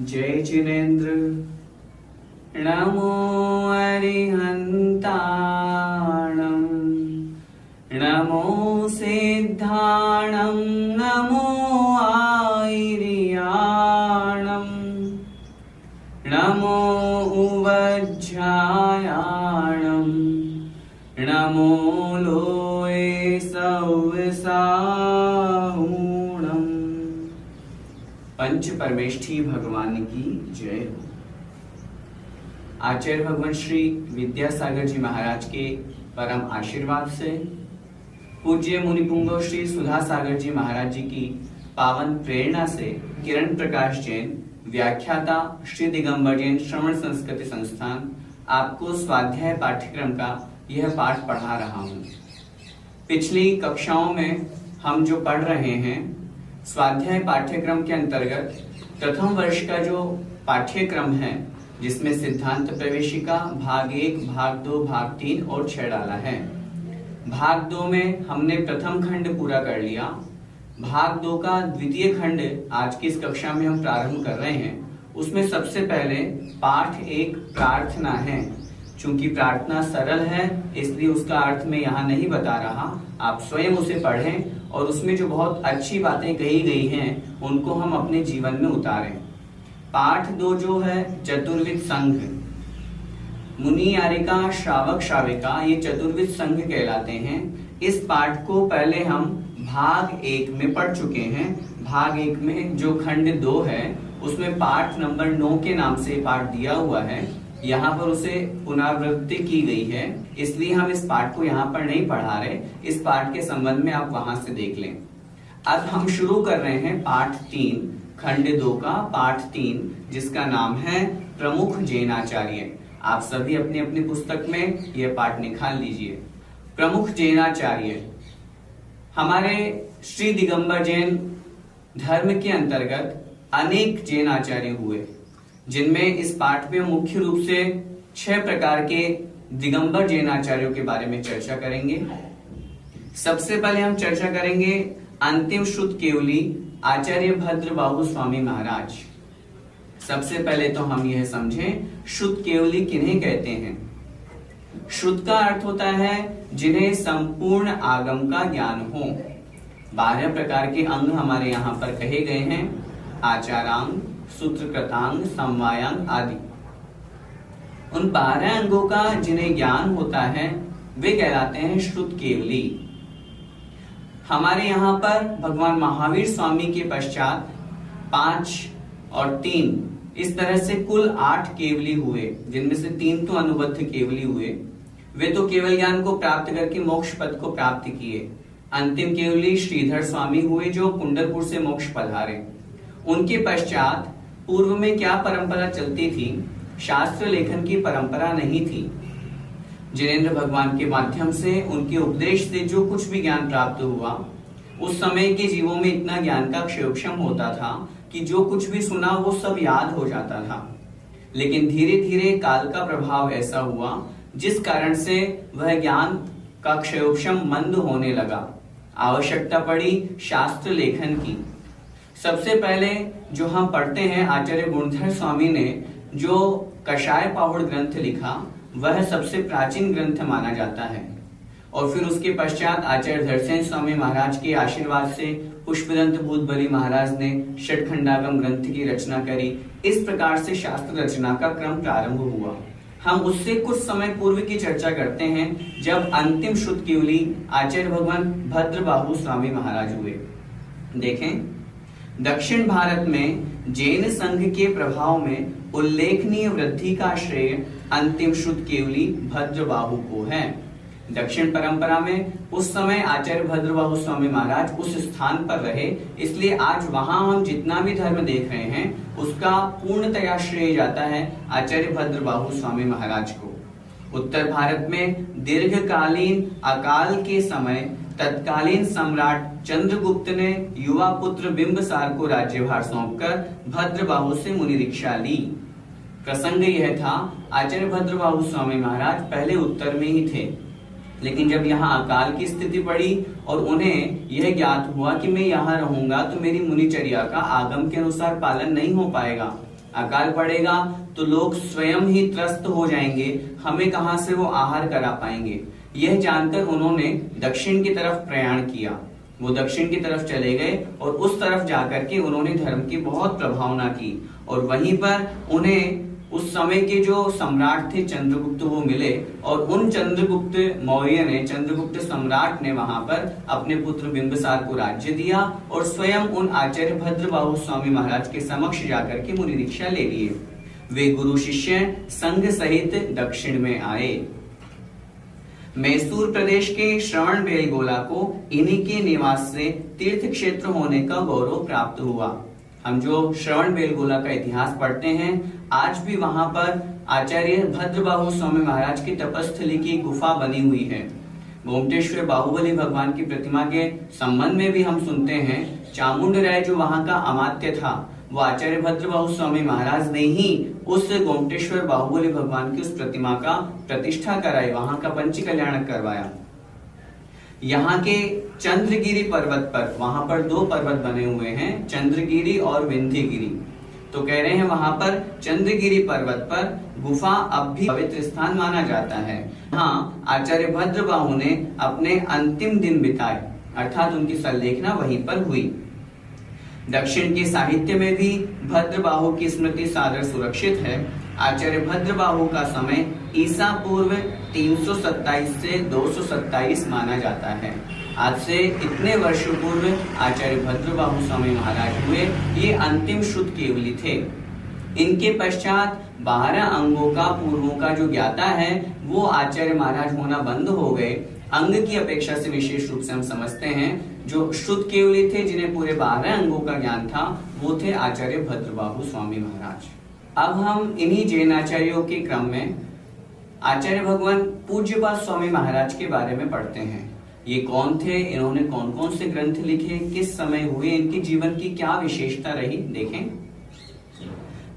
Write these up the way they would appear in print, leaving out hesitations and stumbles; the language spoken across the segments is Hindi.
जय जिनेन्द्र। नमो अरिहन्ताणं, नमो सिद्धाणं, नमो आयर्याणं, नमो उवज्झायाणं, नमो लोये सौसाहूणम्। पंच परमेष्ठी भगवान की जय हो। आचार्य भगवान श्री विद्यासागर जी महाराज के परम आशीर्वाद से, पूज्य मुनि पुंगव श्री सुधा सागर जी महाराज जी की पावन प्रेरणा से किरण प्रकाश जैन, व्याख्याता श्री दिगंबर जैन श्रवण संस्कृति संस्थान, आपको स्वाध्याय पाठ्यक्रम का यह पाठ पढ़ा रहा हूँ। पिछली कक्षाओं में हम जो पढ़ रहे हैं, स्वाध्याय पाठ्यक्रम के अंतर्गत प्रथम वर्ष का जो पाठ्यक्रम है, जिसमें सिद्धांत प्रवेशिका भाग 1, भाग 2, भाग 3 और 6 डाला है। भाग 2 में हमने प्रथम खंड पूरा कर लिया। भाग 2 का द्वितीय खंड आज की इस कक्षा में हम प्रारंभ कर रहे हैं। उसमें सबसे पहले पाठ 1 प्रार्थना है। चूंकि प्रार्थना सरल है, इसलिए उसका अर्थ मैं यहाँ नहीं बता रहा, आप स्वयं उसे पढ़ें और उसमें जो बहुत अच्छी बातें कही गई हैं उनको हम अपने जीवन में उतारें। पाठ 2 जो है चतुर्विध संघ, मुनि यारिका श्रावक श्राविका, ये चतुर्विध संघ कहलाते हैं। इस पाठ को पहले हम भाग 1 में पढ़ चुके हैं। भाग 1 में जो खंड 2 है उसमें पाठ नंबर 9 के नाम से पाठ दिया हुआ है। यहाँ पर उसे पुनरावृत्ति की गई है, इसलिए हम इस पाठ को यहाँ पर नहीं पढ़ा रहे। इस पाठ के संबंध में आप वहां से देख लें। अब हम शुरू कर रहे हैं पाठ 3, खंड 2 का पाठ 3, जिसका नाम है प्रमुख जैनाचार्य। आप सभी अपनी अपनी पुस्तक में यह पाठ निकाल लीजिए। प्रमुख जैनाचार्य हमारे श्री दिगंबर जैन धर्म के अंतर्गत अनेक जैनाचार्य हुए, जिनमें इस पाठ में मुख्य रूप से 6 प्रकार के दिगंबर जैनाचार्यों के बारे में चर्चा करेंगे। सबसे पहले हम चर्चा करेंगे अंतिम श्रुत केवली आचार्य भद्रबाहु स्वामी महाराज। सबसे पहले तो हम यह समझें श्रुत केवली किन्हें कहते हैं। श्रुत का अर्थ होता है जिन्हें संपूर्ण आगम का ज्ञान हो। 12 प्रकार के अंग हमारे यहाँ पर कहे गए हैं, आचारांग, सूत्रकृतांग, समवायांग आदि। उन 12 अंगों का जिन्हें ज्ञान होता है वे कहलाते हैं श्रुत केवली। हमारे यहाँ पर भगवान महावीर स्वामी के पश्चात 5 और 3 इस तरह से कुल 8 केवली हुए, जिनमें से 3 तो अनुबद्ध केवली हुए। वे तो केवल ज्ञान को प्राप्त करके मोक्ष पद को प्राप्त किए। अंतिम केवली श्रीधर स्वामी हुए, जो कुंडलपुर से मोक्ष पधारे। उनके पश्चात पूर्व में क्या परंपरा चलती थी, शास्त्र लेखन की परंपरा नहीं थी। जिनेन्द्र भगवान के माध्यम से, उनके उपदेश से जो कुछ भी ज्ञान प्राप्त हुआ, उस समय के जीवों में इतना ज्ञान का क्षयोक्षम होता था कि जो कुछ भी सुना वो सब याद हो जाता था। लेकिन धीरे धीरे काल का प्रभाव ऐसा हुआ जिस कारण से वह ज्ञान का क्षयोक्षम मंद होने लगा। आवश्यकता पड़ी शास्त्र लेखन की। सबसे पहले जो हम पढ़ते हैं, आचार्य गुणधर स्वामी ने जो कषाय पाहुड़ ग्रंथ लिखा, वह सबसे प्राचीन ग्रंथ माना जाता है। और फिर उसके पश्चात आचार्य धरसेन स्वामी महाराज के आशीर्वाद से पुष्पदंत भूतबली महाराज ने षटखंडागम ग्रंथ की रचना करी। इस प्रकार से शास्त्र रचना का क्रम प्रारंभ हुआ। हम उससे कुछ समय पूर्व की चर्चा करते हैं, जब अंतिम श्रुत केवली आचार्य भगवान भद्रबाहु स्वामी महाराज हुए। देखें, दक्षिण भारत में जैन संघ के प्रभाव में उल्लेखनीय वृद्धि का श्रेय अंतिम श्रुत केवली भद्रबाहु को है। दक्षिण परंपरा में उस समय आचार्य भद्रबाहु स्वामी महाराज उस स्थान पर रहे, इसलिए आज वहां हम जितना भी धर्म देख रहे हैं उसका पूर्णतया श्रेय जाता है आचार्य भद्रबाहु स्वामी महाराज को। उत्तर भारत में दीर्घकालीन अकाल के समय तत्कालीन सम्राट चंद्रगुप्त ने युवा पुत्र बिंबिसार को राज्यभार सौंपकर भद्रबाहु से मुनि दीक्षा ली। प्रसंग यह था, आचार्य भद्रबाहु स्वामी महाराज पहले उत्तर में ही थे, लेकिन जब यहाँ अकाल की स्थिति पड़ी और उन्हें यह ज्ञात हुआ कि मैं यहाँ रहूंगा तो मेरी मुनिचर्या का आगम के अनुसार पालन नहीं हो पाएगा, अकाल पड़ेगा तो लोग स्वयं ही त्रस्त हो जाएंगे, हमें कहां से वो आहार करा पाएंगे। यह जानकर उन्होंने दक्षिण की तरफ प्रयाण किया। वो दक्षिण की तरफ चले गए और उस तरफ जाकर के उन्होंने धर्म की बहुत प्रभावना की और वहीं पर उन्हें उस समय के जो सम्राट थे चंद्रगुप्त वो मिले और उन चंद्रगुप्त मौर्य ने, चंद्रगुप्त सम्राट ने वहां पर अपने पुत्र बिंबिसार को राज्य दिया और स्वयं उन आचार्य भद्रबाहु स्वामी महाराज के समक्ष जाकर के मुनि दीक्षा ले लिए। वे गुरु शिष्य संघ सहित दक्षिण में आए। मैसूर प्रदेश के श्रवण बेलगोला को इन्हीं के निवास से तीर्थ क्षेत्र होने का गौरव प्राप्त हुआ। हम जो श्रवण बेलगोला का इतिहास पढ़ते हैं, आज भी वहां पर आचार्य भद्रबाहु स्वामी महाराज की तपस्थली की गुफा बनी हुई है। गोमटेश्वर बाहुबली भगवान की प्रतिमा के संबंध में भी हम सुनते हैं, चामुंड राय जो वहां का अमात्य था, वो आचार्य भद्रबाहु स्वामी महाराज ने ही उस गोमटेश्वर बाहुबली भगवान की उस प्रतिमा का प्रतिष्ठा कराई, वहां का पंच कल्याण करवाया। यहाँ के चंद्रगिरी पर्वत पर, वहां पर दो पर्वत बने हुए हैं, चंद्रगिरी और विंध्यगिरी, तो कह रहे हैं वहां पर चंद्रगिरी पर्वत पर गुफा अब भी पवित्र स्थान माना जाता है। हाँ, आचार्य भद्रबाहु ने अपने अंतिम दिन बिताए, अर्थात उनकी संलेखना वहीं पर हुई। दक्षिण के साहित्य में भी भद्रबाहु की स्मृति सादर सुरक्षित है। आचार्य भद्रबाहु का समय ईसा पूर्व 327 से 227 माना जाता है। आज से इतने वर्ष पूर्व आचार्य भद्रबाहु स्वामी महाराज हुए, ये अंतिम शुद्ध केवली थे। इनके पश्चात 12 अंगों का पूर्वों का जो ज्ञाता है वो आचार्य महाराज होना बंद हो गए। अंग की अपेक्षा से विशेष रूप से हम समझते हैं जो शुद्ध केवली थे, जिन्हें पूरे 12 अंगों का ज्ञान था, वो थे आचार्य भद्रबाहु स्वामी महाराज। अब हम इन्हीं जैन आचार्यों के क्रम में आचार्य भगवान पूज्यपाद स्वामी महाराज के बारे में पढ़ते हैं। ये कौन थे, इन्होंने कौन कौन से ग्रंथ लिखे, किस समय हुए, इनके जीवन की क्या विशेषता रही, देखें।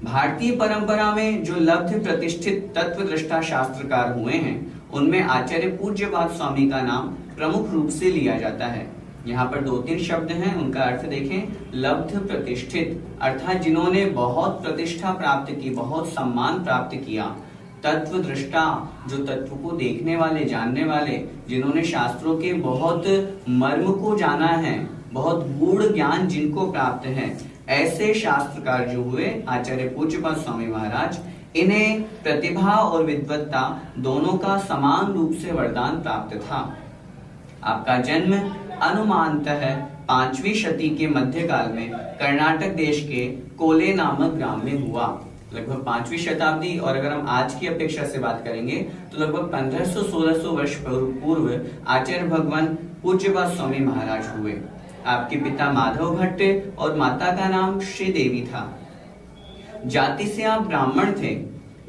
भारतीय परंपरा में जो लब्ध प्रतिष्ठित तत्वदृष्टा शास्त्रकार हुए हैं, उनमें आचार्य पूज्यपाद स्वामी का नाम प्रमुख रूप से लिया जाता है। यहाँ पर 2-3 शब्द हैं, उनका अर्थ देखें। लब्ध प्रतिष्ठित अर्थात जिन्होंने बहुत प्रतिष्ठा प्राप्त की, बहुत सम्मान प्राप्त किया। तत्वदृष्टा जो तत्व को देखने वाले, जानने वाले, जिन्होंने शास्त्रों के बहुत मर्म को जाना है, बहुत गूढ़ ज्ञान जिनको प्राप्त है, ऐसे शास्त्रकार जो हुए आचार्य पूज्यपाद स्वामी महाराज, इन्हें प्रतिभा और विद्वत्ता दोनों का समान रूप से वरदान प्राप्त था। आपका जन्म अनुमानतः 5वीं शती के मध्यकाल में कर्नाटक देश के कोले नामक ग्राम में हुआ, लगभग 5वीं शताब्दी। और अगर हम आज की अपेक्षा से बात करेंगे तो लगभग 1500-1600 वर्ष पूर्व आचार्य भगवान पूज्यपाद स्वामी महाराज हुए। आपके पिता माधव भट्ट और माता का नाम श्रीदेवी था। जाति से आप ब्राह्मण थे।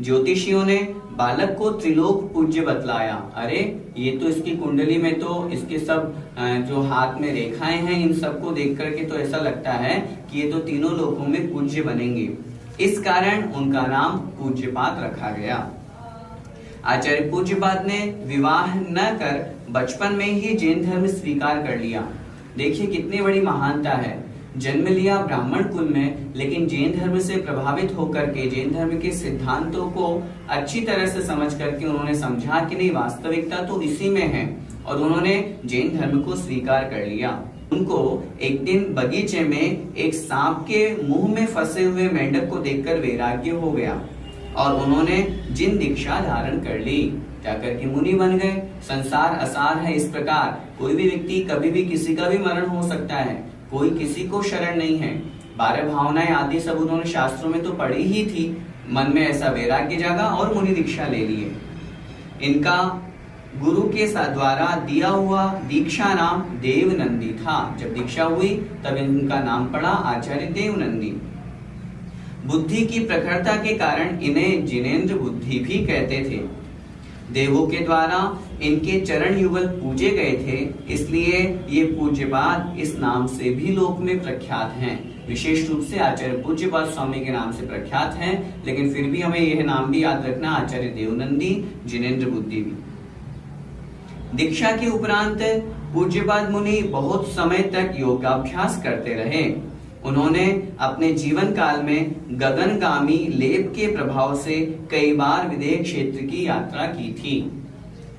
ज्योतिषियों ने बालक को त्रिलोक पूज्य बतलाया। अरे ये तो इसकी कुंडली में तो इसके सब जो हाथ में रेखाएं हैं, इन सबको देख करके तो ऐसा लगता है कि ये तो तीनों लोकों में पूज्य बनेंगे। इस कारण उनका नाम पूज्यपाद रखा गया। आचार्य पूज्यपाद ने विवाह न कर बचपन में ही जैन धर्म स्वीकार कर लिया। देखिए कितनी बड़ी महानता है। जन्म लिया ब्राह्मण कुल में, लेकिन जैन धर्म से प्रभावित होकर के जैन धर्म के सिद्धांतों को अच्छी तरह से समझ करके उन्होंने समझा कि नहीं, वास्तविकता तो इसी में है, और उन्होंने जैन धर्म को स्वीकार कर लिया। उनको एक दिन बगीचे में एक सांप के मुंह में फंसे हुए मेंढक को देखकर वैराग्य हो गया और उन्होंने जिन दीक्षा धारण कर ली, जाकर के मुनि बन गए। संसार असार है इस प्रकार, कोई भी व्यक्ति कभी भी किसी का भी मरण हो सकता है, कोई किसी को शरण नहीं है। 12 भावनाएं आदि सब उन्होंने शास्त्रों में तो पढ़ी ही थी। मन में ऐसा वैराग्य जागा और मुनि दीक्षा ले लिए। इनका गुरु के द्वारा दिया हुआ दीक्षा नाम देवनंदी था। जब दीक्षा हुई तब इनका नाम पड़ा आचार्य देवनंदी। बुद्धि की प्रखरता के कारण इन्हें जिनेंद्र बुद्धि भी कहते थे। देवों के द्वारा इनके चरण युगल पूजे गए थे, इसलिए ये पूज्यपाद इस नाम से भी लोक में प्रख्यात हैं। विशेष रूप से आचार्य पूज्यपाद स्वामी के नाम से प्रख्यात हैं, लेकिन फिर भी हमें यह नाम भी याद रखना, आचार्य देवनंदी, जिनेंद्र बुद्धि भी। दीक्षा के उपरांत पूज्यपाद मुनि बहुत समय तक योगाभ्यास करते रहे। उन्होंने अपने जीवन काल में गगनगामी लेप के प्रभाव से कई बार विदेह क्षेत्र की यात्रा की थी।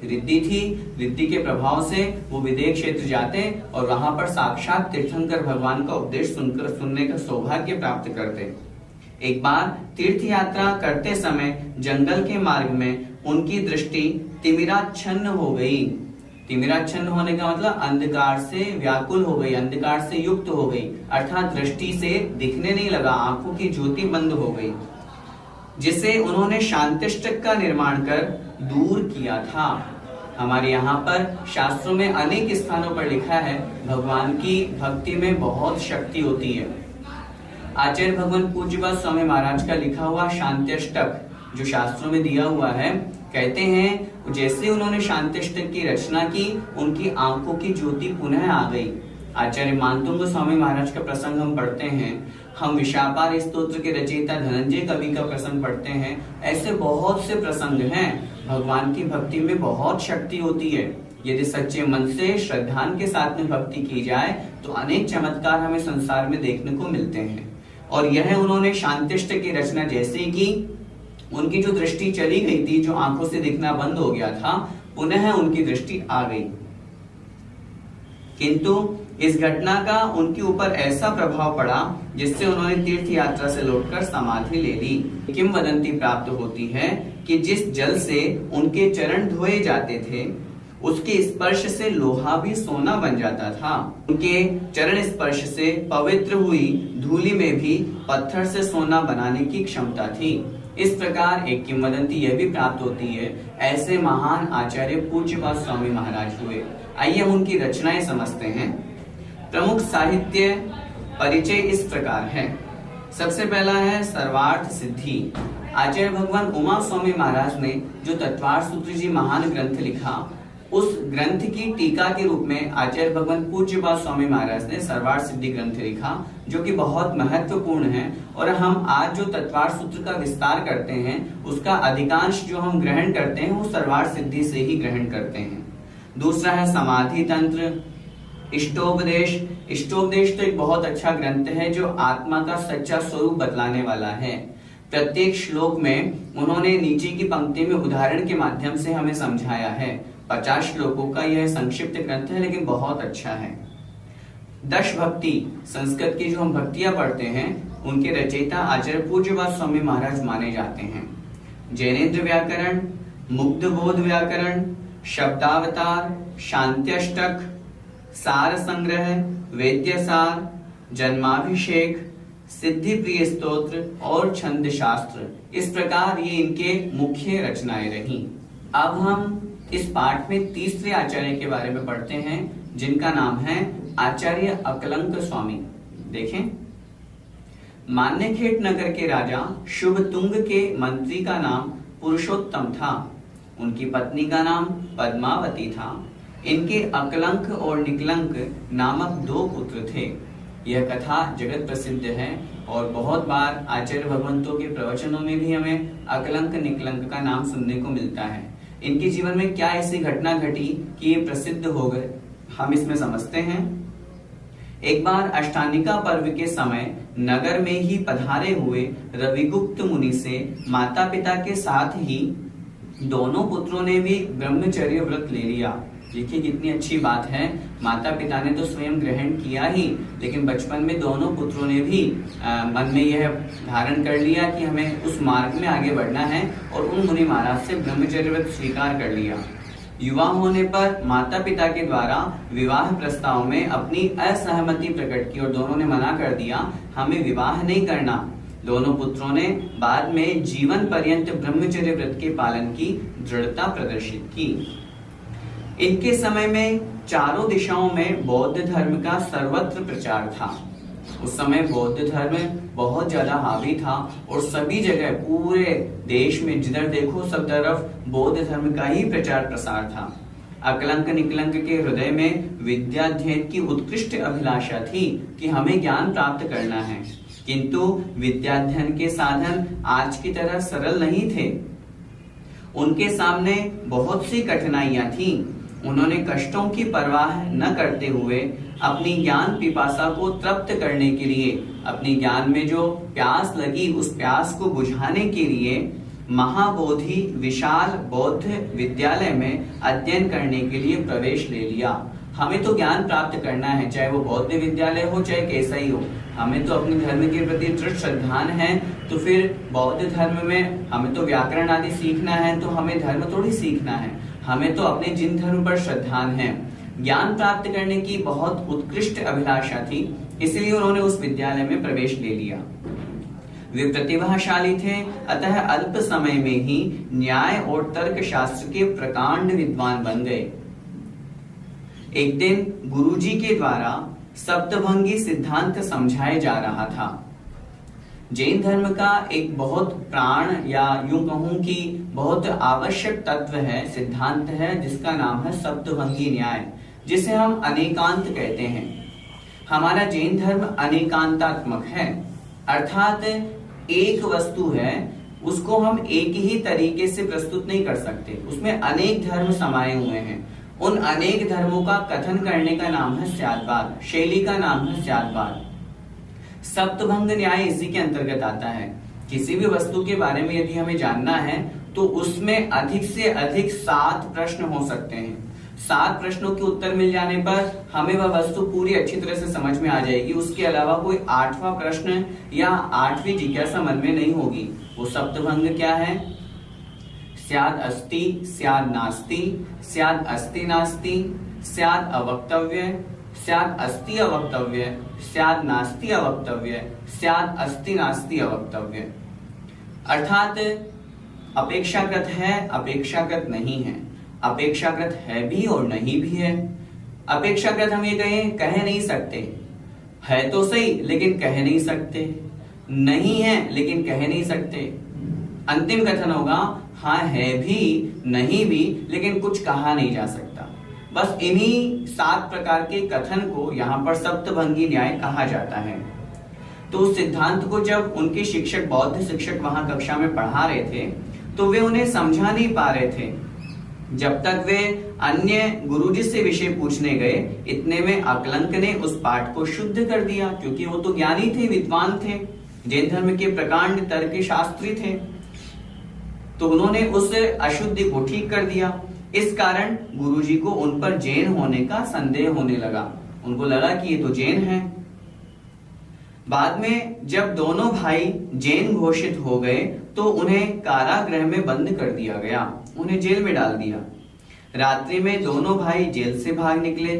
रिद्धि थी, रिद्धि के प्रभाव से वो विदेह क्षेत्र जाते और वहां पर साक्षात तीर्थंकर भगवान का उपदेश सुनने का सौभाग्य प्राप्त करते। एक बार तीर्थ यात्रा करते समय जंगल के मार्ग में उनकी दृष्टि तिमिराच्छन्न हो गई। तिमिराच्छन्न होने का मतलब अंधकार से व्याकुल हो गई, अंधकार से युक्त हो गई, अर्थात दृष्टि से दिखने नहीं लगा, आंखों की ज्योति बंद हो गई, जिसे उन्होंने शांतिष्टक का निर्माण कर दूर किया था। हमारे यहाँ पर शास्त्रों में अनेक स्थानों पर लिखा है भगवान की भक्ति में बहुत शक्ति होती है। आचार्य भगवान पूज्यपाद स्वामी महाराज का लिखा हुआ शांत्यष्टक जो शास्त्रों में दिया हुआ है, कहते हैं जैसे उन्होंने शांत्यष्टक की रचना की, उनकी आंखों की ज्योति पुनः आ गई। आचार्य मानतुंग स्वामी महाराज का प्रसंग हम पढ़ते हैं, हम विशापार स्तोत्र के रचयिता धनंजय कवि का प्रसंग पढ़ते हैं। ऐसे बहुत से प्रसंग हैं। भगवान की भक्ति में बहुत शक्ति होती है। यदि सच्चे मन से श्रद्धान के साथ में भक्ति की जाए तो अनेक चमत्कार हमें संसार में देखने को मिलते हैं। और यह उन्होंने शांतिष्टक की रचना जैसे की, उनकी जो दृष्टि चली गई थी, जो आंखों से दिखना बंद हो गया था, पुनः उनकी दृष्टि आ गई। किंतु इस घटना का उनके ऊपर ऐसा प्रभाव पड़ा जिससे उन्होंने तीर्थ यात्रा से लौटकर समाधि ले ली। किंवदंती प्राप्त होती है कि जिस जल से उनके चरण धोए जाते थे, उसके स्पर्श से लोहा भी सोना बन जाता था। उनके चरण स्पर्श से पवित्र हुई धूलि में भी पत्थर से सोना बनाने की क्षमता थी। इस प्रकार एक किंवदंती यह भी प्राप्त होती है, ऐसे महान आचार्य पूज्यपाद स्वामी महाराज हुए। आइए हम उनकी रचनाएं समझते हैं। प्रमुख साहित्य परिचय इस प्रकार है। सबसे पहला है सर्वार्थ सिद्धि। आचार्य भगवान उमा स्वामी महाराज ने जो तत्वार्थ सूत्र जी महान ग्रंथ लिखा, उस ग्रंथ की टीका के रूप में आचार्य भगवान पूज्यपाद स्वामी महाराज ने सर्वार्थ सिद्धि ग्रंथ लिखा, जो कि बहुत महत्वपूर्ण है। और हम आज जो तत्वार्थ सूत्र का विस्तार करते हैं, उसका अधिकांश जो हम ग्रहण करते हैं वो सर्वार्थ सिद्धि से ही ग्रहण करते हैं। दूसरा है समाधि तंत्र। इष्टोपदेश। इष्टोपदेश तो एक बहुत अच्छा ग्रंथ है जो आत्मा का सच्चा स्वरूप बतलाने वाला है। प्रत्येक श्लोक में उन्होंने नीचे की पंक्ति में उदाहरण के माध्यम से हमें समझाया है। 50 श्लोकों का यह संक्षिप्त ग्रंथ है, लेकिन बहुत अच्छा है। दश भक्ति, संस्कृत की जो हम भक्तियां पढ़ते हैं, उनके रचयिता आचार्य पूज्यपाद स्वामी महाराज माने जाते हैं। जैनेन्द्र व्याकरण, मुग्धबोध व्याकरण, शब्दावतार, शांत्यष्टक, सार संग्रह, वेद्यसार, जन्माभिषेक, सिद्धि प्रिय स्तोत्र और छंद शास्त्र, इस प्रकार ये इनके मुख्य रचनाएं रही। अब हम इस पाठ में तीसरे आचार्य के बारे में पढ़ते हैं, जिनका नाम है आचार्य अकलंक स्वामी। देखें, मान्यखेट नगर के राजा शुभतुंग के मंत्री का नाम पुरुषोत्तम था। उनकी पत्नी का नाम पद्मावती था। इनके अकलंक और निकलंक नामक 2 पुत्र थे। यह कथा जगत प्रसिद्ध है और बहुत बार आचार्य भगवंतों के प्रवचनों में भी हमें अकलंक निकलंक का नाम सुनने को मिलता है। इनके जीवन में क्या ऐसी घटना घटी कि ये प्रसिद्ध हो गए, हम इसमें समझते हैं। एक बार अष्टानिका पर्व के समय नगर में ही पधारे हुए रविगुप्त मुनि से माता पिता के साथ ही दोनों पुत्रों ने भी ब्रह्मचर्य व्रत ले लिया। देखिए कितनी अच्छी बात है, माता पिता ने तो स्वयं ग्रहण किया ही, लेकिन बचपन में दोनों पुत्रों ने भी मन में यह धारण कर लिया कि हमें उस मार्ग में आगे बढ़ना है और उन मुनि महाराज से ब्रह्मचर्य व्रत स्वीकार कर लिया। युवा होने पर माता पिता के द्वारा विवाह प्रस्ताव में अपनी असहमति प्रकट की और दोनों ने मना कर दिया, हमें विवाह नहीं करना। दोनों पुत्रों ने बाद में जीवन पर्यंत ब्रह्मचर्य व्रत के पालन की दृढ़ता प्रदर्शित की। इनके समय में चारों दिशाओं में बौद्ध धर्म का सर्वत्र प्रचार था। उस समय बौद्ध धर्म बहुत ज्यादा हावी था और सभी जगह पूरे देश में जिधर देखो सब तरफ बौद्ध धर्म का ही प्रचार प्रसार था। अकलंक निकलंक के हृदय में विद्याध्ययन की उत्कृष्ट अभिलाषा थी कि हमें ज्ञान प्राप्त करना है, किंतु विद्याध्ययन के साधन आज की तरह सरल नहीं थे। उनके सामने बहुत सी कठिनाइयां थी। उन्होंने कष्टों की परवाह न करते हुए अपनी ज्ञान पिपासा को तृप्त करने के लिए, अपनी ज्ञान में जो प्यास लगी उस प्यास को बुझाने के लिए महाबोधि विशाल बौद्ध विद्यालय में अध्ययन करने के लिए प्रवेश ले लिया। हमें तो ज्ञान प्राप्त करना है, चाहे वो बौद्ध विद्यालय हो चाहे कैसा ही हो। हमें तो अपने धर्म के प्रति दृढ़ श्रद्धान है, तो फिर बौद्ध धर्म में हमें तो व्याकरण आदि सीखना है, तो हमें धर्म थोड़ी सीखना है, हमें तो अपने जिन धर्म पर श्रद्धान है। ज्ञान प्राप्त करने की बहुत उत्कृष्ट अभिलाषा थी, इसलिए उन्होंने उस विद्यालय में प्रवेश ले लिया। वे प्रतिभाशाली थे, अतः अल्प समय में ही न्याय और तर्क शास्त्र के प्रकांड विद्वान बन गए। एक दिन गुरुजी के द्वारा सप्तभंगी सिद्धांत समझाया जा रहा था। जैन धर्म का एक बहुत प्राण या यूं कहूं कि बहुत आवश्यक तत्व है, सिद्धांत है, जिसका नाम है सप्तभंगी न्याय, जिसे हम अनेकांत कहते हैं। हमारा जैन धर्म अनेकांतात्मक है, अर्थात एक वस्तु है, उसको हम एक ही तरीके से प्रस्तुत नहीं कर सकते, उसमें अनेक धर्म समाये हुए हैं। उन अनेक धर्मों का कथन करने का नाम है स्यादवाद, शैली का नाम है स्यादवाद। सप्तभंग न्याय इसी के अंतर्गत आता है। किसी भी वस्तु के बारे में यदि हमें जानना है तो उसमें अधिक से अधिक 7 प्रश्न हो सकते हैं। 7 प्रश्नों के उत्तर मिल जाने पर हमें वह वस्तु पूरी अच्छी तरह से समझ में आ जाएगी। उसके अलावा कोई 8वां प्रश्न या 8वीं जिज्ञासा मन में नहीं होगी। वो सप्तभंग क्या है? स्याद अस्ति, स्याद नास्ति, स्याद अस्ति नास्ति, स्याद अवक्तव्य, स्याद अस्ति अवक्तव्य, स्याद नास्ति अवक्तव्य, स्याद अस्ति नास्ति अवक्तव्य। अर्थात अपेक्षाकृत है, अपेक्षाकृत नहीं है, अपेक्षाकृत है भी और नहीं भी है। अपेक्षाकृत हम ये कह नहीं सकते, है तो सही लेकिन कह नहीं सकते, नहीं है लेकिन कह नहीं सकते। अंतिम कथन होगा हाँ है भी नहीं भी लेकिन कुछ कहा नहीं जा सकता। बस इन्हीं 7 प्रकार के कथन को यहाँ पर सप्तभंगी न्याय कहा जाता है। तो उस सिद्धांत को जब उनके शिक्षक, बौद्ध शिक्षक वहां कक्षा में पढ़ा रहे थे तो वे उन्हें समझा नहीं पा रहे थे। जब तक वे अन्य गुरुजी से विषय पूछने गए, इतने में अकलंक ने उस पाठ को शुद्ध कर दिया, क्योंकि वो तो ज्ञानी थे, विद्वान थे, जैन धर्म के प्रकांड तर्क शास्त्री थे। तो उन्होंने उस अशुद्धि को ठीक कर दिया। इस कारण गुरुजी को उन पर जैन होने का संदेह होने लगा। उनको लगा कि ये तो जैन हैं। बाद में जब दोनों भाई जैन घोषित हो गए तो उन्हें कारागृह में बंद कर दिया गया, उन्हें जेल में डाल दिया। रात्रि में दोनों भाई जेल से भाग निकले।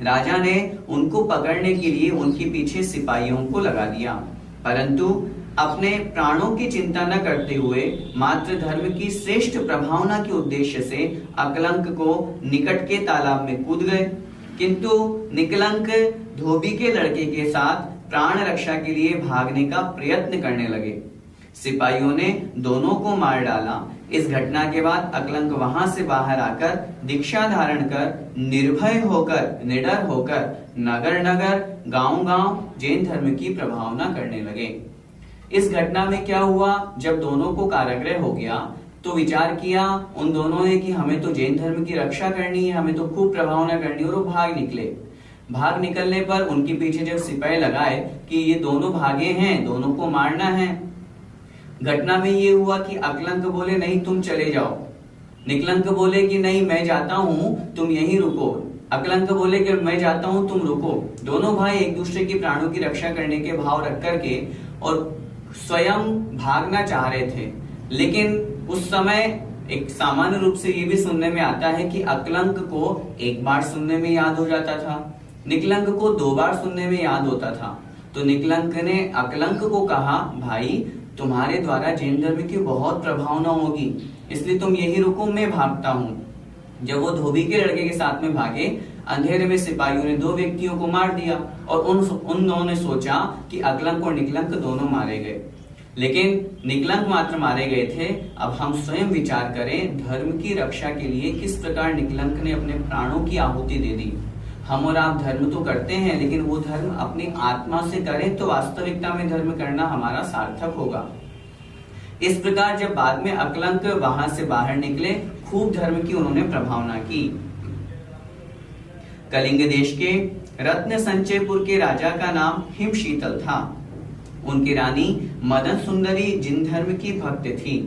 राजा ने उनको पकड़ने के लिए उनके पीछे सिपाहियों को लगा दिया, परंतु अपने प्राणों की चिंता न करते हुए मात्र धर्म की श्रेष्ठ प्रभावना के उद्देश्य से अकलंक को निकट के तालाब में कूद गए। किंतु निकलंक धोबी के लड़के के साथ प्राण रक्षा के लिए भागने का प्रयत्न करने लगे। सिपाहियों ने दोनों को मार डाला। इस घटना के बाद अकलंक वहां से बाहर आकर दीक्षा धारण कर निर्भय होकर, निडर होकर नगर नगर, गांव गांव जैन धर्म की प्रभावना करने लगे। इस घटना में क्या हुआ, जब दोनों को कारागृह हो गया तो विचार किया उन दोनों ने कि हमें तो जैन धर्म की रक्षा करनी है, हमें तो खूब प्रभावना करनी है, और वो भाग निकले। भाग निकलने पर उनके पीछे जब सिपाही लगाए कि ये दोनों भागे हैं, दोनों को मारना है। घटना में ये हुआ कि अकलंक बोले नहीं तुम चले जाओ, निकलंक बोले कि नहीं मैं जाता हूं तुम यहीं रुको, अकलंक बोले कि मैं जाता हूं तुम रुको। दोनों भाई एक दूसरे की प्राणों की रक्षा करने के भाव रख करके और स्वयं भागना चाह रहे थे। लेकिन उस समय एक सामान्य रूप से ये भी सुनने में आता है कि अकलंक को एक बार सुनने में याद हो जाता था, निकलंक को 2 बार सुनने में याद होता था। तो निकलंक ने अकलंक को कहा भाई तुम्हारे द्वारा जैन धर्म की बहुत प्रभावना होगी, इसलिए तुम यही रुको, मैं भागता हूं। जब वो धोबी के लड़के के साथ में भागे, अंधेरे में सिपाहियों ने 2 व्यक्तियों को मार दिया और उन दोनों ने सोचा कि अकलंक और निकलंक दोनों मारे गए, लेकिन निकलंक मात्र मारे गए थे। अब हम स्वयं विचार करें, धर्म की रक्षा के लिए किस प्रकार निकलंक ने अपने प्राणों की आहुति दे दी। हम और आप धर्म तो करते हैं, लेकिन वो धर्म अपनी आत्मा से करें तो वास्तविकता में धर्म करना हमारा सार्थक होगा। इस प्रकार जब बाद में अकलंक वहां से बाहर निकले, खूब धर्म की उन्होंने प्रभावना की। कलिंग देश के रत्न संचयपुर के राजा का नाम हिमशीतल था। उनकी रानी मदन सुंदरी जिन धर्म की भक्त थी।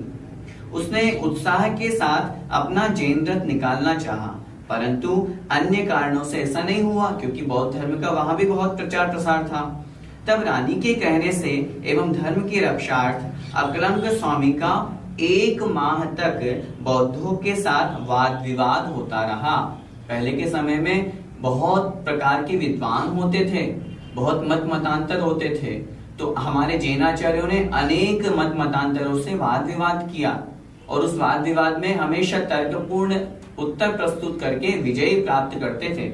उसने उत्साह के साथ अपना जैन व्रत निकालना चाहा, परंतु अन्य कारणों से ऐसा नहीं हुआ, क्योंकि बौद्ध धर्म का वहां भी बहुत प्रचार प्रसार था। तब रानी के कहने से एवं धर्म की रक्षार्थ अकलंक स्वामी का 1 माह तक बौद्धों के साथ वाद विवाद होता रहा। पहले के समय में बहुत प्रकार के विद्वान होते थे, बहुत मत मतांतर होते थे, तो हमारे जैनाचार्यों ने अनेक मत मतांतरों से वाद विवाद किया और उस वाद विवाद में हमेशा तर्कपूर्ण उत्तर प्रस्तुत करके विजय प्राप्त करते थे।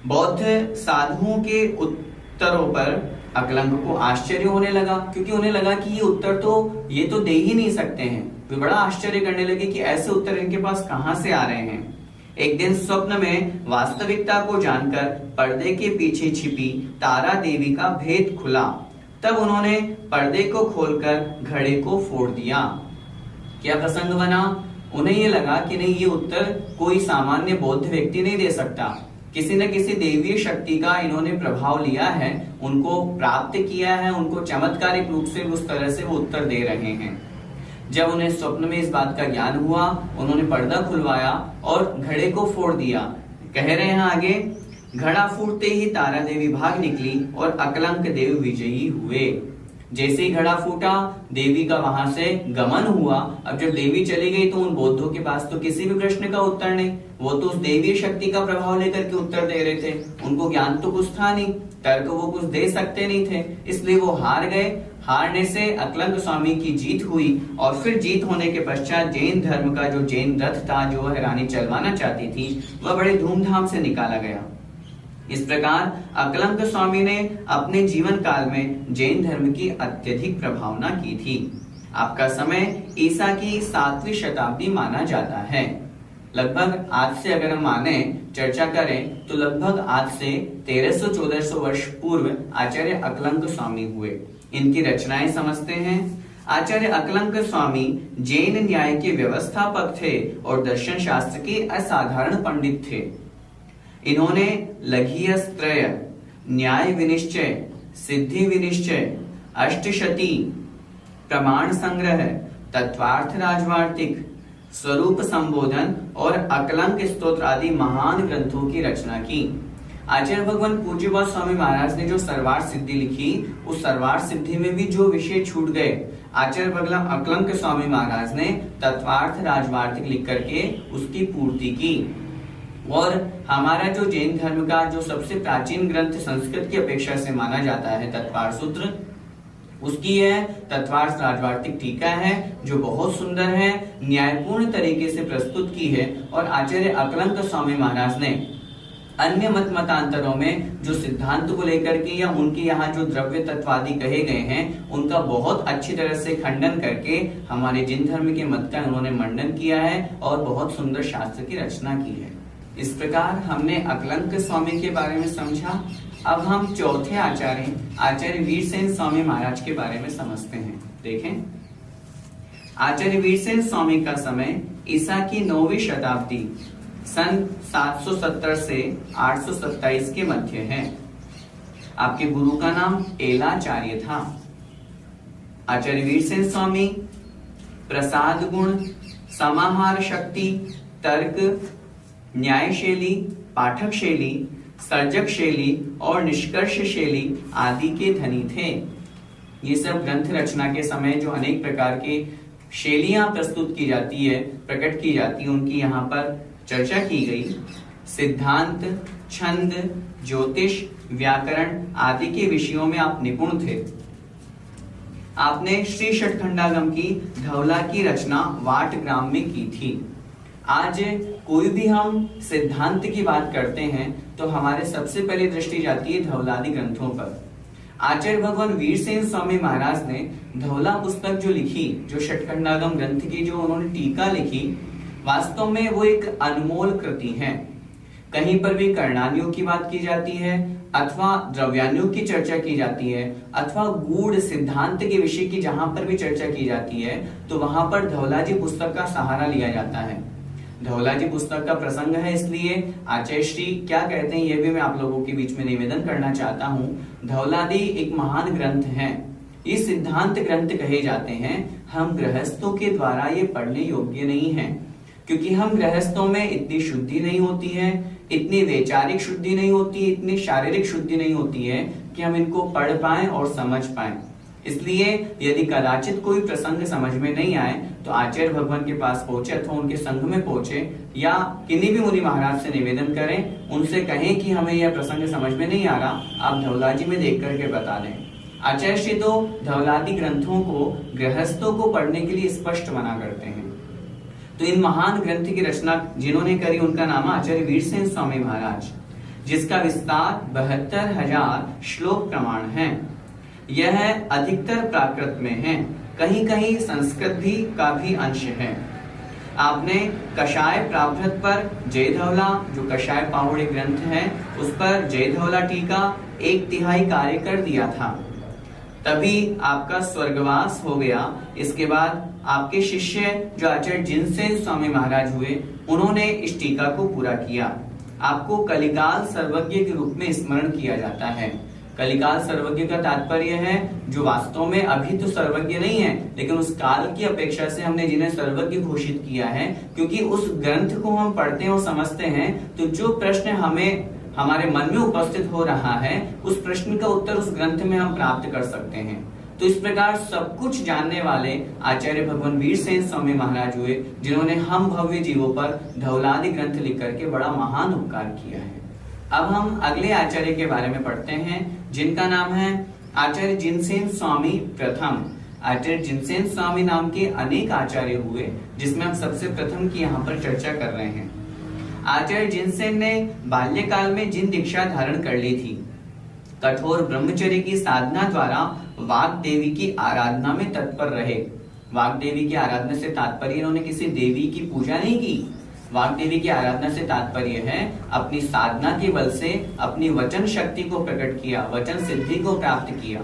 बौद्ध साधुओं के उत्तरों पर अकलंक को आश्चर्य होने लगा, क्योंकि उन्हें लगा कि ये उत्तर तो ये तो दे ही नहीं सकते हैं। वे बड़ा आश्चर्य करने लगे कि ऐसे उत्तर इनके पास कहां से आ रहे हैं। एक दिन स्वप्न में वास्तविकता को जानकर पर्दे के पीछे छिपी तारा देवी का भेद खुला। तब उन्होंने पर्दे को खोलकर घड़े को फोड़ दिया। क्या प्रसंग बना? उन्हें ये लगा कि नहीं, ये उत्तर कोई सामान्य बौद्ध व्यक्ति नहीं दे सकता। किसी न किसी देवीय शक्ति का इन्होंने प्रभाव लिया है, उनको प्राप्त किया है, उनको चमत्कारिक रूप से उस तरह से वो उत्तर दे रहे हैं। जब उन्हें स्वप्न में इस बात का ज्ञान हुआ, उन्होंने पर्दा खुलवाया और घड़े को फोड़ दिया। कह रहे हैं आगे, घड़ा फूटते ही तारा देवी भाग निकली और अकलंक देव विजयी हुए। जैसे ही घड़ा फूटा, देवी का वहां से गमन हुआ। अब जब देवी चली गई तो उन बौद्धों के पास तो किसी भी प्रश्न का उत्तर नहीं, वो तो उस देवी शक्ति का प्रभाव लेकर के उत्तर दे रहे थे। उनको ज्ञान तो कुछ था नहीं, तर्क वो कुछ दे सकते नहीं थे, इसलिए वो हार गए। हारने से अकलंक स्वामी की जीत हुई और फिर जीत होने के पश्चात जैन धर्म का जो जैन रथ था, जो वह रानी चलवाना चाहती थी, वह बड़े धूमधाम से निकाला गया। इस प्रकार अकलंक स्वामी ने अपने जीवन काल में जैन धर्म की अत्यधिक प्रभावना की थी। आपका समय ईसा की 7वीं शताब्दी माना जाता है। लगभग आज से अगर हम माने चर्चा करें तो लगभग आज से 1300-1400 वर्ष पूर्व आचार्य अकलंक स्वामी हुए। इनकी रचनाएं समझते हैं। आचार्य अकलंक स्वामी जैन न्याय के व्यवस्थापक थे और दर्शन शास्त्र के असाधारण पंडित थे। इन्होंने लघियत्रय, न्याय विनिश्चय, सिद्धि विनिश्चय, अष्टशती, प्रमाण संग्रह, तत्वार्थ राजवार्तिक, स्वरूप संबोधन और अकलंक स्तोत्र आदि महान ग्रंथों की रचना की। आचार्य भगवान पूज्यपाद स्वामी महाराज ने जो सर्वार्थ सिद्धि लिखी, उस सर्वार्थ सिद्धि में भी जो विषय छूट गए, आचार्य भगवान अकलंक स्वामी महाराज ने तत्वार्थ राजवार्तिक लिख करके उसकी पूर्ति की। और हमारा जो जैन धर्म का जो सबसे प्राचीन ग्रंथ संस्कृत की अपेक्षा से माना जाता है तत्वार्थ सूत्र, उसकी यह तत्वार्थ राजवार्तिक टीका है, जो बहुत सुंदर है, न्यायपूर्ण तरीके से प्रस्तुत की है। और आचार्य अकलंक स्वामी महाराज ने अन्य मत मतांतरों में जो सिद्धांत को लेकर के या उनके यहाँ जो द्रव्य तत्वादि कहे गए हैं, उनका बहुत अच्छी तरह से खंडन करके हमारे जैन धर्म के मत का उन्होंने मंडन किया है और बहुत सुंदर शास्त्र की रचना की है। इस प्रकार हमने अकलंक स्वामी के बारे में समझा। अब हम चौथे आचार्य वीरसेन स्वामी महाराज के बारे में समझते हैं। देखें, आचार्य वीरसेन स्वामी का समय ईसा की 9वीं शताब्दी सन 770 से 827 के मध्य है। आपके गुरु का नाम एलाचार्य था। आचार्य वीरसेन स्वामी प्रसाद गुण, समाहार शक्ति, तर्क, न्याय शैली, पाठक शैली, सर्जक शैली और निष्कर्ष शैली आदि के धनी थे। ये सब ग्रंथ रचना के समय जो अनेक प्रकार के शैलियां प्रस्तुत की जाती है, प्रकट की जाती है, उनकी यहाँ पर चर्चा की गई। सिद्धांत, छंद, ज्योतिष, व्याकरण आदि के विषयों में आप निपुण थे। आपने श्री षटखंडागम की धवला की रचना वाट ग्राम में की थी। आज कोई भी हम सिद्धांत की बात करते हैं तो हमारे सबसे पहले दृष्टि जाती है धवलादि ग्रंथों पर। आचार्य भगवान वीरसेन स्वामी महाराज ने धवला पुस्तक जो लिखी, जो षटखंडागम ग्रंथ की जो उन्होंने टीका लिखी, वास्तव में वो एक अनमोल कृति है। कहीं पर भी कर्णानियों की बात की जाती है अथवा द्रव्यानियों की चर्चा की जाती है अथवा गूढ़ सिद्धांत के विषय की जहां पर भी चर्चा की जाती है तो वहां पर धवलाजी पुस्तक का सहारा लिया जाता है। धवलाजी पुस्तक का प्रसंग है, इसलिए आचार्य श्री क्या कहते हैं यह भी मैं आप लोगों के बीच में निवेदन करना चाहता हूं। धवलादी एक महान ग्रंथ है, ये सिद्धांत ग्रंथ कहे जाते हैं। हम गृहस्थों के द्वारा ये पढ़ने योग्य नहीं है, क्योंकि हम गृहस्थों में इतनी शुद्धि नहीं होती है, इतनी वैचारिक शुद्धि नहीं होती, इतनी शारीरिक शुद्धि नहीं होती है कि हम इनको पढ़ पाएं और समझ पाएं। इसलिए यदि कदाचित कोई प्रसंग समझ में नहीं आए तो आचार्य भगवान के पास पहुंचे अथवा उनके संघ में पहुंचे या किन्हीं भी मुनि महाराज से निवेदन करें, उनसे कहें कि हमें यह प्रसंग समझ में नहीं आ रहा, आप धवलाजी में देख करके बता दें। आचार्य श्री तो धवलादी ग्रंथों को गृहस्थों को पढ़ने के लिए स्पष्ट मना करते हैं। तो इन महान ग्रंथ की रचना जिन्होंने करी उनका नाम आचार्य वीरसेन स्वामी महाराज, जिसका विस्तार 72,000 श्लोक प्रमाण है। यह अधिकतर प्राकृत में है, कहीं कहीं संस्कृत भी का भी अंश है। आपने कषाय प्राभृत पर जय धवला जो कषाय पाहुड़े ग्रंथ है उस पर जय धवला टीका 1/3 कार्य कर दिया था, तभी आपका स्वर्गवास हो गया। इसके बाद आपके शिष्य जो आचार्य जिनसेन स्वामी महाराज हुए, उन्होंने इस टीका को पूरा किया। आपको कलिकाल सर्वज्ञ के रूप में स्मरण किया जाता है। कलिकाल सर्वज्ञ का तात्पर्य है जो वास्तव में अभी तो सर्वज्ञ नहीं है, लेकिन उस काल की अपेक्षा से हमने जिन्हें सर्वज्ञ घोषित किया है, क्योंकि उस ग्रंथ को हम पढ़ते हैं और समझते हैं तो जो प्रश्न हमें हमारे मन में उपस्थित हो रहा है उस प्रश्न का उत्तर उस ग्रंथ में हम प्राप्त कर सकते हैं। तो इस प्रकार सब कुछ जानने वाले आचार्य भगवान वीरसेन स्वामी महाराज हुए, जिन्होंने हम भव्य जीवों पर धवलादि ग्रंथ लिख करके बड़ा महान उपकार किया है। अब हम अगले आचार्य के बारे में पढ़ते हैं, जिनका नाम है आचार्य जिनसेन स्वामी प्रथम। आचार्य जिनसेन स्वामी नाम के अनेक आचार्य हुए, जिसमें हम सबसे प्रथम की यहाँ पर चर्चा कर रहे हैं। आचार्य जिनसेन ने बाल्यकाल में जिन दीक्षा धारण कर ली थी, कठोर ब्रह्मचर्य की साधना द्वारा वाग देवी की आराधना में तत्पर रहे। वाग देवी की आराधना से तात्पर्य इन्होंने किसी देवी की पूजा नहीं की। वाग देवी की आराधना से तात्पर्य है अपनी साधना के बल से अपनी वचन शक्ति को प्रकट किया, वचन सिद्धि को प्राप्त किया।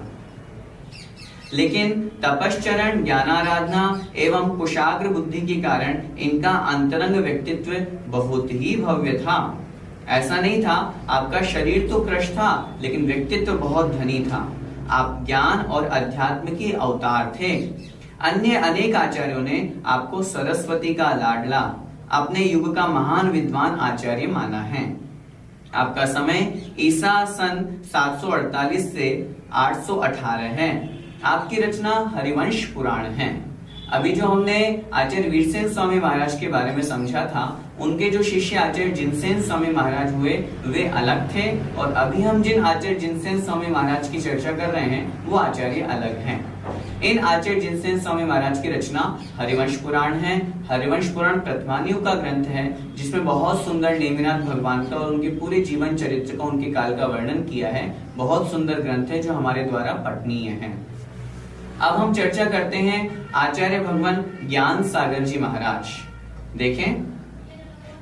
लेकिन तपश्चरण, ज्ञानाराधना एवं कुशाग्र बुद्धि के कारण इनका अंतरंग व्यक्तित्व बहुत ही भव्य था। ऐसा नहीं था आपका शरीर तो कृश था लेकिन व्यक्तित्व बहुत धनी था। आप ज्ञान और अध्यात्म के अवतार थे। अन्य अनेक आचार्यों ने आपको सरस्वती का लाडला, अपने युग का महान विद्वान आचार्य माना है। आपका समय ईसा सन 748 से 818 है। आपकी रचना हरिवंश पुराण है। अभी जो हमने आचार्य वीरसेन स्वामी महाराज के बारे में समझा था, उनके जो शिष्य आचार्य जिनसेन स्वामी महाराज हुए वे अलग थे, और अभी हम जिन आचार्य जिनसेन स्वामी महाराज की चर्चा कर रहे हैं वो आचार्य अलग हैं। इन आचार्य जिनसेन स्वामी महाराज की रचना हरिवंश पुराण है। हरिवंश पुराण प्रथमानियों का ग्रंथ है, जिसमें बहुत सुंदर नेमिनाथ भगवान का और उनके पूरे जीवन चरित्र का, उनके काल का वर्णन किया है। बहुत सुंदर ग्रंथ है जो हमारे द्वारा पठनीय है। अब हम चर्चा करते हैं आचार्य भगवान ज्ञान सागर जी महाराज। देखें,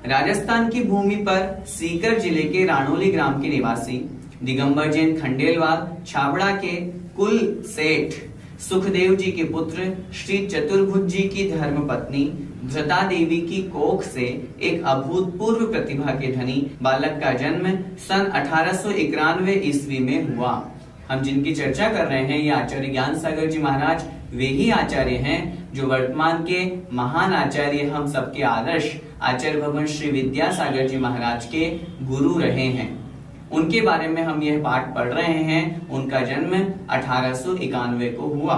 राजस्थान की भूमि पर सीकर जिले के राणोली ग्राम के निवासी दिगंबर जैन खंडेलवाल छाबड़ा के कुल सेठ सुखदेव जी के पुत्र श्री चतुर्भुज जी की धर्म पत्नी धृता देवी की कोख से एक अभूतपूर्व प्रतिभा के धनी बालक का जन्म सन 1891 ईस्वी में हुआ। हम जिनकी चर्चा कर रहे हैं ये आचार्य ज्ञान सागर जी महाराज वे ही आचार्य हैं जो वर्तमान के महान आचार्य, हम सबके आदर्श आचार्य भगवान श्री विद्यासागर जी महाराज के गुरु रहे हैं। उनके बारे में हम यह पाठ पढ़ रहे हैं। उनका जन्म 1891 को हुआ।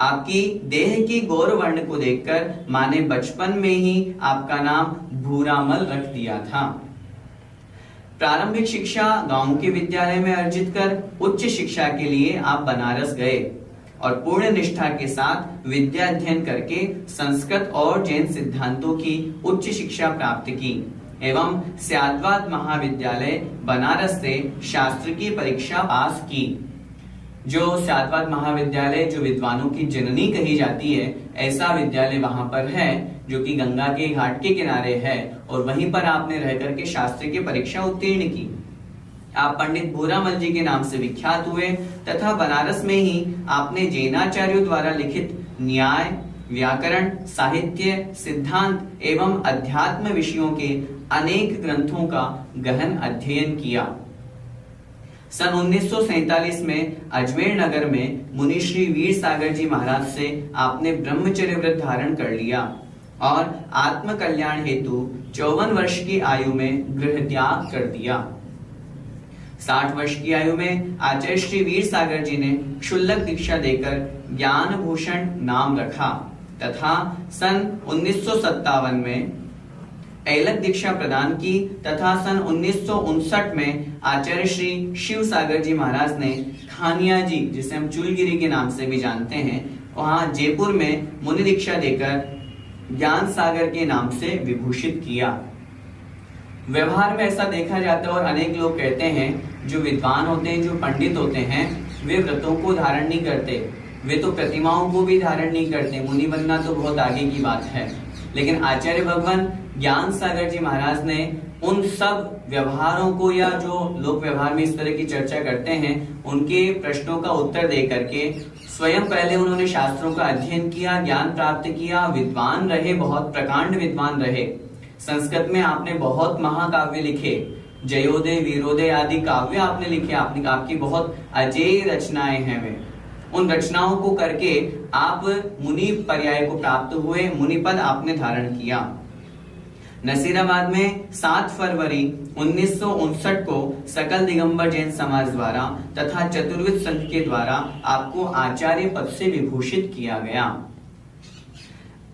आपकी देह की गौर वर्ण को देखकर मां ने बचपन में ही आपका नाम भूरामल रख दिया था। प्रारंभिक शिक्षा गांव के विद्यालय में अर्जित कर उच्च शिक्षा के लिए आप बनारस गए। और पूर्ण निष्ठा के साथ विद्या अध्ययन करके संस्कृत और जैन सिद्धांतों की उच्च शिक्षा प्राप्त की एवं स्याद्वाद महाविद्यालय बनारस से शास्त्र की परीक्षा पास की। जो स्याद्वाद महाविद्यालय जो विद्वानों की जननी कही जाती है, ऐसा विद्यालय वहां पर है जो कि गंगा के घाट के किनारे है और वहीं पर आपने रह करके शास्त्र की परीक्षा उत्तीर्ण की। आप पंडित भूरामल जी के नाम से विख्यात हुए तथा बनारस में ही आपने जैनाचार्यों द्वारा लिखित न्याय, व्याकरण, साहित्य, सिद्धांत एवं अध्यात्म विषयों के अनेक ग्रंथों का गहन अध्ययन किया। सन 1947 में अजमेर नगर में मुनि श्री वीर सागर जी महाराज से आपने ब्रह्मचर्य व्रत धारण कर लिया और आत्म कल्याण हेतु 54 वर्ष की आयु में गृह त्याग कर दिया। 60 वर्ष की आयु में आचार्य श्री वीर सागर जी ने क्षुल्लक दीक्षा देकर ज्ञान भूषण नाम रखा तथा सन 1957 में ऐलक दीक्षा प्रदान की तथा सन 1959 में आचार्य श्री शिव सागर जी महाराज ने खानिया जी, जिसे हम चूलगिरी के नाम से भी जानते हैं, वहां जयपुर में मुनि दीक्षा देकर ज्ञान सागर के नाम से विभूषित किया। व्यवहार में ऐसा देखा जाता है और अनेक लोग कहते हैं जो विद्वान होते हैं, जो पंडित होते हैं, वे व्रतों को धारण नहीं करते, वे तो प्रतिमाओं को भी धारण नहीं करते। मुनि बनना तो बहुत आगे की बात है। लेकिन आचार्य भगवान ज्ञान सागर जी महाराज ने उन सब व्यवहारों को, या जो लोग व्यवहार में इस तरह की चर्चा करते हैं, उनके प्रश्नों का उत्तर दे करके स्वयं पहले उन्होंने शास्त्रों का अध्ययन किया, ज्ञान प्राप्त किया, विद्वान रहे, बहुत प्रकांड विद्वान रहे। संस्कृत में आपने बहुत महाकाव्य लिखे, जयोदय, वीरोदय आदि काव्य आपने लिखे, आपकी बहुत अजेय रचनाएं हैं। वे उन रचनाओं को करके आप मुनि पर्याय को प्राप्त हुए, मुनि पद आपने धारण किया। नसीराबाद में 7 फरवरी 1959 को सकल दिगंबर जैन समाज द्वारा तथा चतुर्विद संघ के द्वारा आपको आचार्य पद से विभूषित किया गया।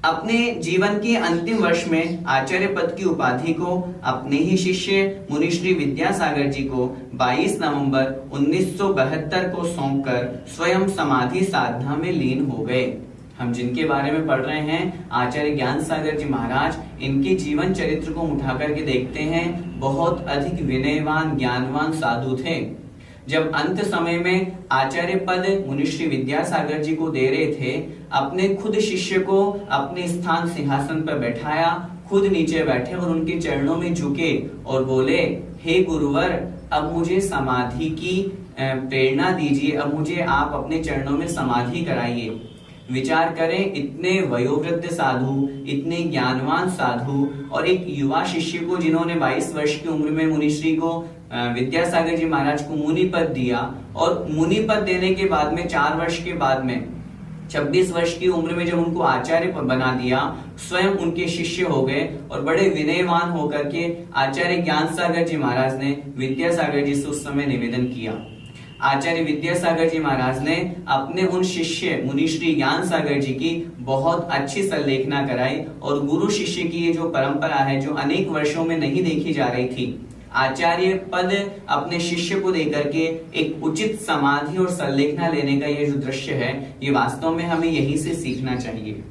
अपने जीवन के अंतिम वर्ष में आचार्य पद की उपाधि को अपने ही शिष्य मुनि श्री विद्यासागर जी को 22 नवंबर 1972 को सौंपकर स्वयं समाधि साधना में लीन हो गए। हम जिनके बारे में पढ़ रहे हैं आचार्य ज्ञान सागर जी महाराज, इनके जीवन चरित्र को उठा करके देखते हैं, बहुत अधिक विनयवान, ज्ञानवान साधु थे। जब अंत समय में आचार्य पद मुनि श्री विद्यासागर जी को दे रहे थे, अपने खुद शिष्य को अपने स्थान सिंहासन पर बैठाया, खुद नीचे बैठे और उनके चरणों में झुके और बोले, हे गुरुवर, अब मुझे समाधि की प्रेरणा दीजिए, अब मुझे आप अपने चरणों में समाधि कराइए। विचार करें, इतने वयोवृद्ध साधु, इतने ज्ञानवान साधु और एक युवा शिष्य को, जिन्होंने 22 वर्ष की उम्र में मुनिश्री को विद्यासागर जी महाराज को मुनि पद दिया, और मुनि पद देने के बाद में 4 वर्ष के बाद में 26 वर्ष की उम्र में जब उनको आचार्य बना दिया, स्वयं उनके शिष्य हो गए और बड़े विनयवान होकर के आचार्य ज्ञान सागर जी महाराज ने विद्यासागर जी से उस समय निवेदन किया। आचार्य विद्यासागर जी महाराज ने अपने उन शिष्य मुनि श्री ज्ञान सागर जी की बहुत अच्छी संलेखना कराई और गुरु शिष्य की ये जो परंपरा है, जो अनेक वर्षों में नहीं देखी जा रही थी, आचार्य पद अपने शिष्य को देकर के एक उचित समाधि और संलेखना लेने का ये जो दृश्य है, ये वास्तव में हमें यहीं से सीखना चाहिए।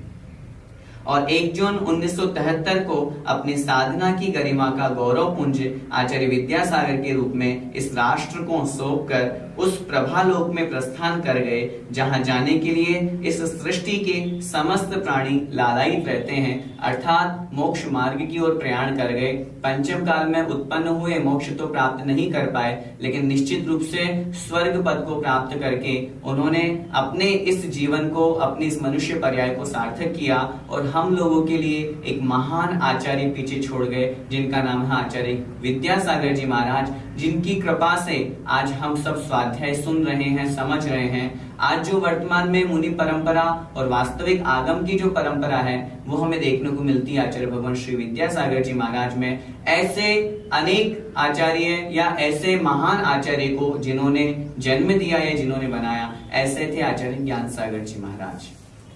और 1 जून 1973 को अपनी साधना की गरिमा का गौरव पुंज आचार्य विद्यासागर के रूप में इस राष्ट्र को सौंप कर उस प्रभालोक में प्रस्थान कर गए, जहां जाने के लिए इस सृष्टि के समस्त प्राणी लालायित रहते हैं, अर्थात मोक्ष मार्ग की ओर प्रयाण कर गए। पंचम काल में उत्पन्न हुए, मोक्ष तो प्राप्त नहीं कर पाए, लेकिन निश्चित रूप से स्वर्ग पद को प्राप्त करके उन्होंने अपने इस जीवन को, अपने इस मनुष्य पर्याय को सार्थक किया और हम लोगों के लिए एक महान आचार्य पीछे छोड़ गए, जिनका नाम है आचार्य विद्यासागर जी महाराज, जिनकी कृपा से आज हम सब स्वाध्याय सुन रहे हैं, समझ रहे हैं। आज जो वर्तमान में मुनि परंपरा और वास्तविक आगम की जो परंपरा है, वो हमें देखने को मिलती है आचार्य भगवान श्री विद्यासागर जी महाराज में। ऐसे अनेक आचार्य या ऐसे महान आचार्य को जिन्होंने जन्म दिया या जिन्होंने बनाया, ऐसे थे आचार्य ज्ञान सागर जी महाराज।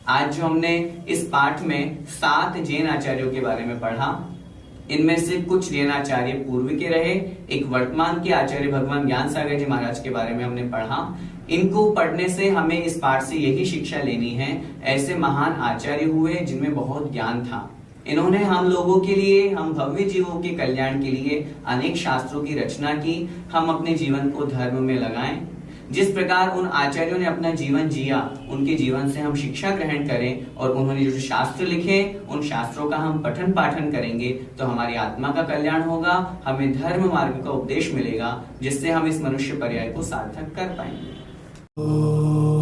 आज जो हमने इस पाठ में 7 जैन आचार्यों के बारे में पढ़ा, इनमें से कुछ रेनाचार्य पूर्व के रहे, एक वर्तमान के आचार्य भगवान ज्ञान सागर जी महाराज के बारे में हमने पढ़ा। इनको पढ़ने से हमें इस पाठ से यही शिक्षा लेनी है, ऐसे महान आचार्य हुए जिनमें बहुत ज्ञान था। इन्होंने हम लोगों के लिए, हम भव्य जीवों के कल्याण के लिए अनेक शास्त्रों की रचना की। हम अपने जीवन को धर्म में लगाएं। जिस प्रकार उन आचार्यों ने अपना जीवन जिया, उनके जीवन से हम शिक्षा ग्रहण करें और उन्होंने जो शास्त्र लिखे उन शास्त्रों का हम पठन पाठन करेंगे तो हमारी आत्मा का कल्याण होगा, हमें धर्म मार्ग का उपदेश मिलेगा, जिससे हम इस मनुष्य पर्याय को सार्थक कर पाएंगे।